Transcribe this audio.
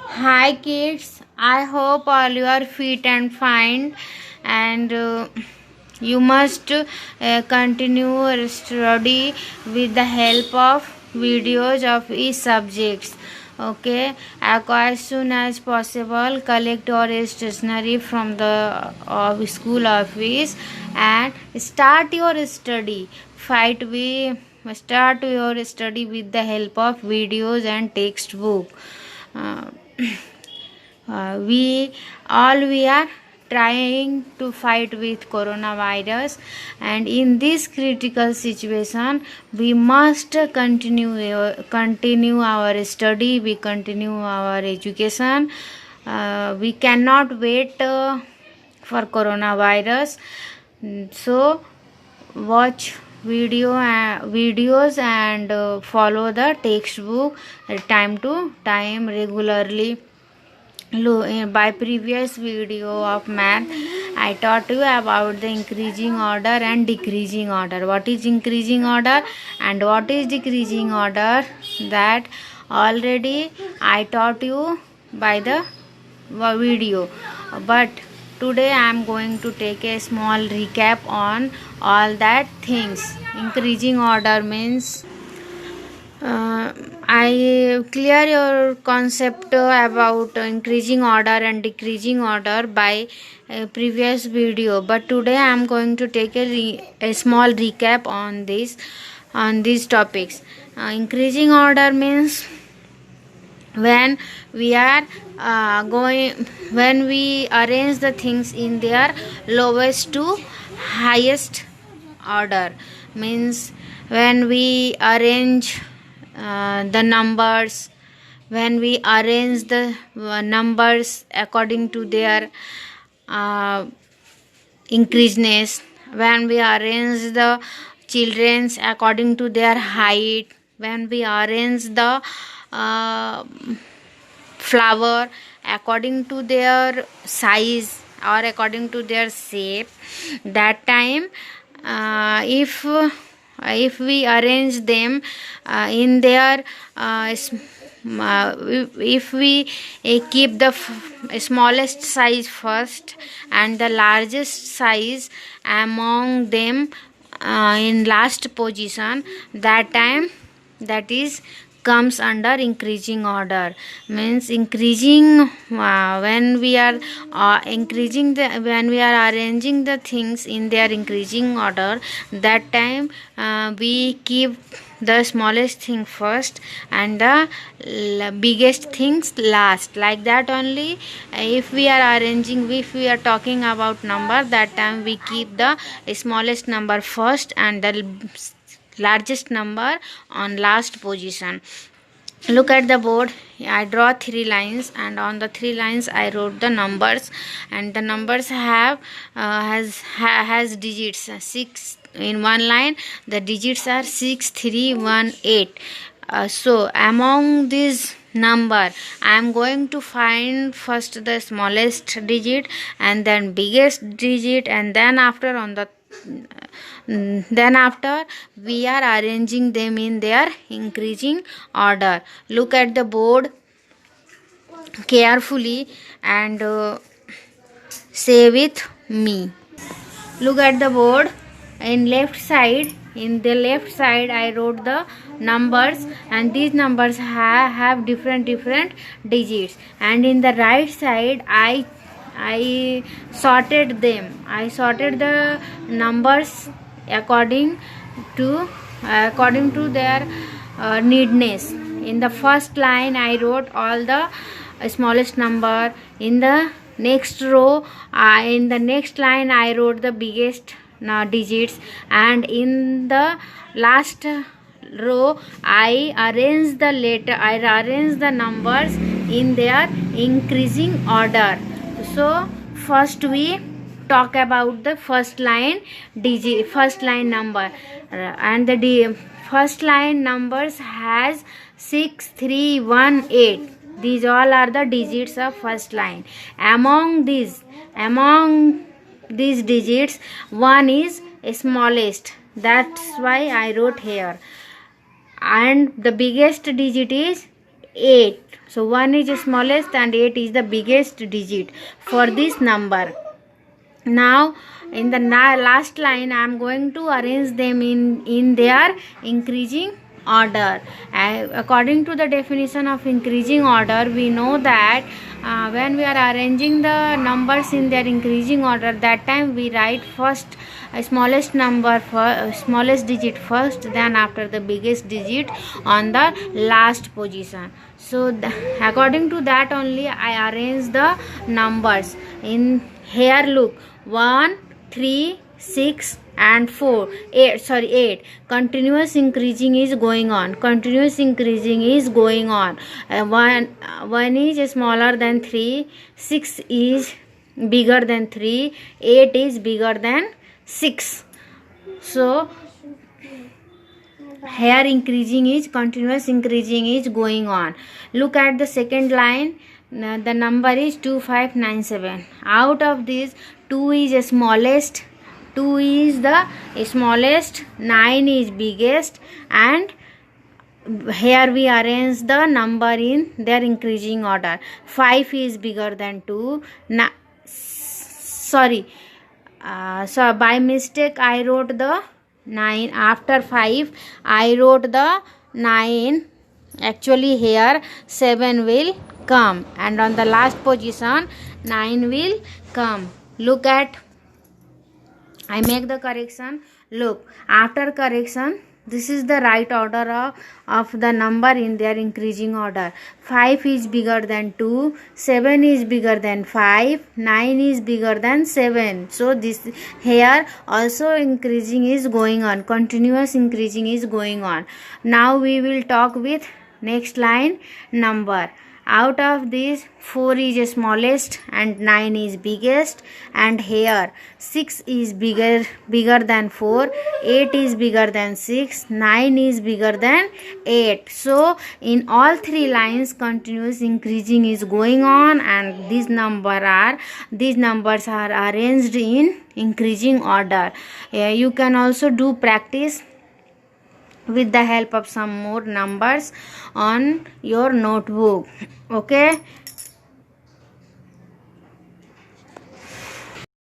Hi kids, I hope all you are fit and fine, and you must continue your study with the help of videos of each subjects. Okay, as soon as possible collect your stationery from the school office and start your study. Start your study with the help of videos and textbook. uh, we are trying to fight with coronavirus, and in this critical situation we must continue our study, we continue our education. We cannot wait for coronavirus. So watch videos and follow the textbook time to time regularly. By previous video of math, I taught you about the increasing order and decreasing order. What is increasing order and what is decreasing order, that already I taught you by the video. But today I am going to take a small recap on all that things. Increasing order means I clear your concept about increasing order and decreasing order by previous video, but today I am going to take a small recap on these topics. Increasing order means when we are when we arrange the things in their lowest to highest order. Means when we arrange the numbers, when we arrange the numbers according to their uh, increaseness, when we arrange the children's according to their height, when we arrange the uh, flower according to their size or according to their shape, that time if we arrange them in their if we keep the smallest size first and the largest size among them in last position, that time that is comes under increasing order. Means increasing when we are when we are arranging the things in their increasing order, that time we keep the smallest thing first and the biggest things last, like that only. If we are arranging, if we are talking about number, that time we keep the smallest number first and the largest number on last position. Look at the board. I draw 3 lines, and on the 3 lines I wrote the numbers, and the numbers have has digits 6 in one line. The digits are 6, 3, 1, 8. So among these number I am going to find first the smallest digit and then biggest digit, and then after we are arranging them in their increasing order. Look at the board carefully and say with me. Look at the board. In the left side I wrote the numbers, and these numbers have different digits, and in the right side I sorted them. I sorted the numbers according to their needness. In the first line I wrote all the smallest number. In the next row, in the next line I wrote the biggest digits, and in the last row I arrange the numbers in their increasing order. So first we talk about the first line number, and the first line numbers has 6, 3, 1, 8. These all are the digits of first line. Among these digits, one is smallest, that's why I wrote here. And the biggest digit is 8. So 1 is the smallest and 8 is the biggest digit for this number. Now in the last line I am going to arrange them in their increasing order. According to the definition of increasing order, we know that when we are arranging the numbers in their increasing order, that time we write first smallest number for smallest digit first, then after the biggest digit on the last position. So according to that only I arrange the numbers in here. Look, 1, 3, 6 and 4, 8. Continuous increasing is going on. Continuous increasing is going on. 1 is smaller than 3, 6 is bigger than 3, 8 is bigger than 6. So here increasing is continuous increasing is going on. Look at the second line. The number is 2597. Out of this, 2 is the smallest, 2 is the smallest, 9 is biggest, and here we arrange the number in their increasing order. 5 is bigger than 2. So by mistake I wrote the 9 after 5. I wrote the 9. Actually here 7 will come, and on the last position 9 will come. Look at, I make the correction. Look, after correction, this is the right order of the number in their increasing order. 5 is bigger than 2, 7 is bigger than 5, 9 is bigger than 7. So this here also increasing is going on, continuous increasing is going on. Now we will talk with next line number. Out of this, 4 is smallest and 9 is biggest, and here 6 is bigger than 4, 8 is bigger than 6, 9 is bigger than 8. So in all three lines continuous increasing is going on, and these numbers are arranged in increasing order. You can also do practice with the help of some more numbers on your notebook. Okay.